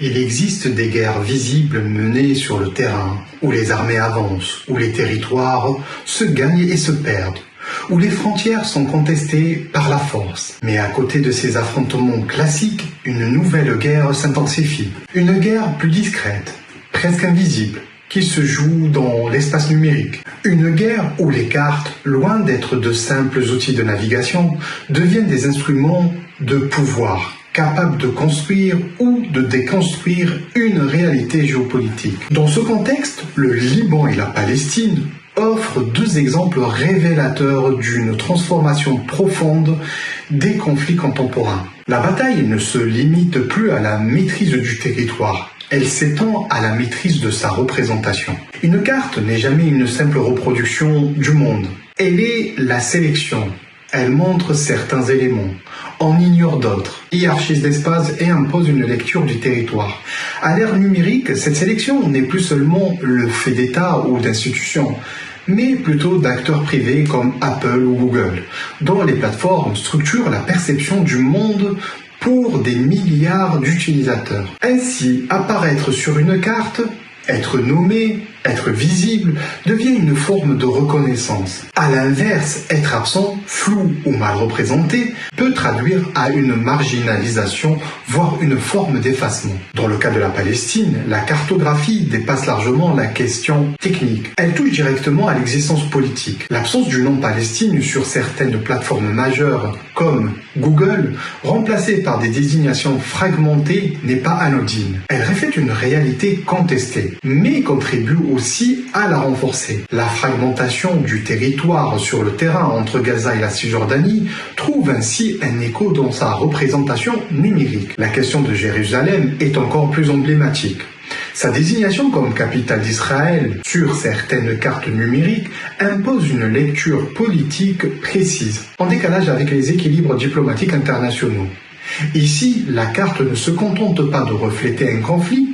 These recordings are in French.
Il existe des guerres visibles menées sur le terrain, où les armées avancent, où les territoires se gagnent et se perdent, où les frontières sont contestées par la force. Mais à côté de ces affrontements classiques, une nouvelle guerre s'intensifie. Une guerre plus discrète, presque invisible, qui se joue dans l'espace numérique. Une guerre où les cartes, loin d'être de simples outils de navigation, deviennent des instruments de pouvoir, capables de construire ou de déconstruire une réalité géopolitique. Dans ce contexte, le Liban et la Palestine offrent deux exemples révélateurs d'une transformation profonde des conflits contemporains. La bataille ne se limite plus à la maîtrise du territoire. Elle s'étend à la maîtrise de sa représentation. Une carte n'est jamais une simple reproduction du monde. Elle est la sélection. Elle montre certains éléments, en ignore d'autres, hiérarchise l'espace et impose une lecture du territoire. À l'ère numérique, cette sélection n'est plus seulement le fait d'État ou d'institutions, mais plutôt d'acteurs privés comme Apple ou Google, dont les plateformes structurent la perception du monde pour des milliards d'utilisateurs. Ainsi, apparaître sur une carte, être nommé, être visible, devient une forme de reconnaissance. À l'inverse, être absent, flou ou mal représenté peut traduire à une marginalisation, voire une forme d'effacement. Dans le cas de la Palestine, la cartographie dépasse largement la question technique. Elle touche directement à l'existence politique. L'absence du nom Palestine sur certaines plateformes majeures, comme Google, remplacée par des désignations fragmentées, n'est pas anodine. Elle reflète une réalité contestée, mais contribue aussi à la renforcer. La fragmentation du territoire sur le terrain entre Gaza et la Cisjordanie trouve ainsi un écho dans sa représentation numérique. La question de Jérusalem est encore plus emblématique. Sa désignation comme capitale d'Israël sur certaines cartes numériques impose une lecture politique précise, en décalage avec les équilibres diplomatiques internationaux. Ici, la carte ne se contente pas de refléter un conflit,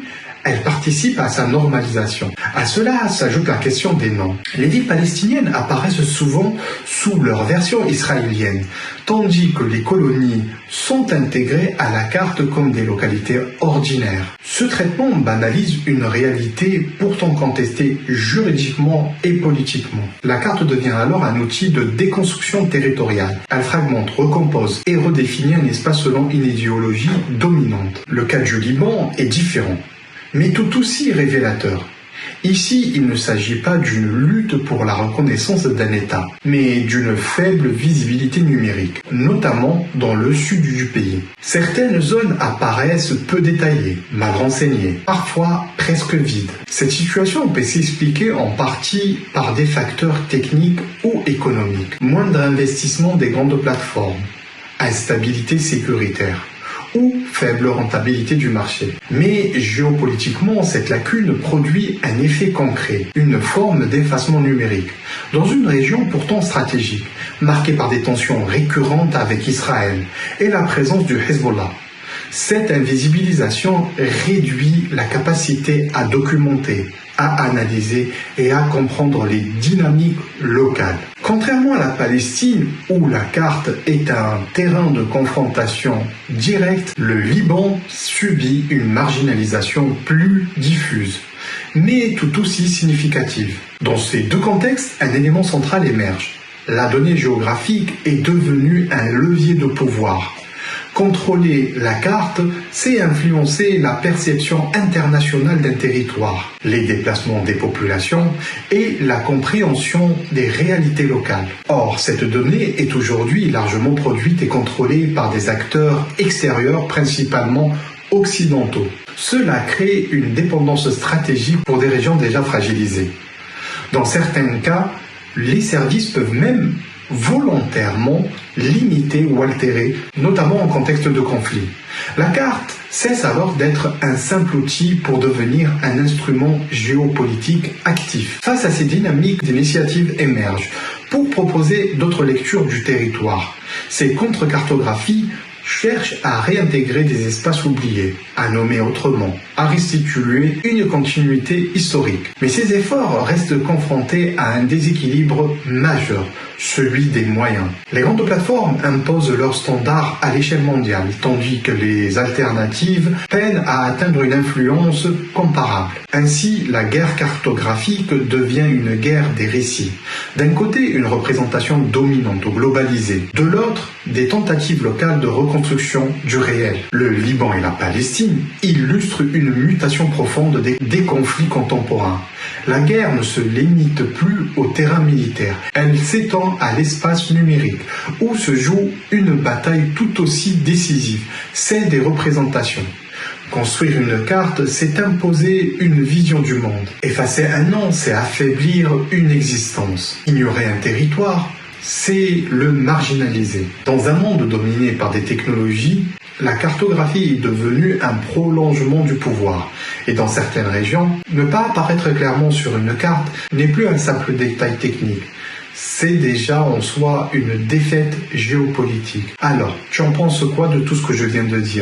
elle participe à sa normalisation. À cela s'ajoute la question des noms. Les villes palestiniennes apparaissent souvent sous leur version israélienne, tandis que les colonies sont intégrées à la carte comme des localités ordinaires. Ce traitement banalise une réalité pourtant contestée juridiquement et politiquement. La carte devient alors un outil de déconstruction territoriale. Elle fragmente, recompose et redéfinit un espace selon une idéologie dominante. Le cas du Liban est différent, mais tout aussi révélateur. Ici, il ne s'agit pas d'une lutte pour la reconnaissance d'un État, mais d'une faible visibilité numérique, notamment dans le sud du pays. Certaines zones apparaissent peu détaillées, mal renseignées, parfois presque vides. Cette situation peut s'expliquer en partie par des facteurs techniques ou économiques. Moindre investissement des grandes plateformes, instabilité sécuritaire ou faible rentabilité du marché. Mais géopolitiquement, cette lacune produit un effet concret, une forme d'effacement numérique, dans une région pourtant stratégique, marquée par des tensions récurrentes avec Israël et la présence du Hezbollah. Cette invisibilisation réduit la capacité à documenter, à analyser et à comprendre les dynamiques locales. Contrairement à la Palestine, où la carte est un terrain de confrontation directe, le Liban subit une marginalisation plus diffuse, mais tout aussi significative. Dans ces deux contextes, un élément central émerge. La donnée géographique est devenue un levier de pouvoir. Contrôler la carte, c'est influencer la perception internationale d'un territoire, les déplacements des populations et la compréhension des réalités locales. Or, cette donnée est aujourd'hui largement produite et contrôlée par des acteurs extérieurs, principalement occidentaux. Cela crée une dépendance stratégique pour des régions déjà fragilisées. Dans certains cas, les services peuvent même volontairement limiter ou altérer, notamment en contexte de conflit. La carte cesse alors d'être un simple outil pour devenir un instrument géopolitique actif. Face à ces dynamiques, des initiatives émergent pour proposer d'autres lectures du territoire. Ces contre-cartographies cherche à réintégrer des espaces oubliés, à nommer autrement, à restituer une continuité historique. Mais ces efforts restent confrontés à un déséquilibre majeur, celui des moyens. Les grandes plateformes imposent leurs standards à l'échelle mondiale, tandis que les alternatives peinent à atteindre une influence comparable. Ainsi, la guerre cartographique devient une guerre des récits. D'un côté, une représentation dominante ou globalisée. De l'autre, des tentatives locales de reconstruction du réel. Le Liban et la Palestine illustrent une mutation profonde des conflits contemporains. La guerre ne se limite plus au terrain militaire, elle s'étend à l'espace numérique, où se joue une bataille tout aussi décisive, celle des représentations. Construire une carte, c'est imposer une vision du monde. Effacer un nom, c'est affaiblir une existence. Ignorer un territoire, c'est le marginaliser. Dans un monde dominé par des technologies, la cartographie est devenue un prolongement du pouvoir. Et dans certaines régions, ne pas apparaître clairement sur une carte n'est plus un simple détail technique. C'est déjà en soi une défaite géopolitique. Alors, tu en penses quoi de tout ce que je viens de dire ?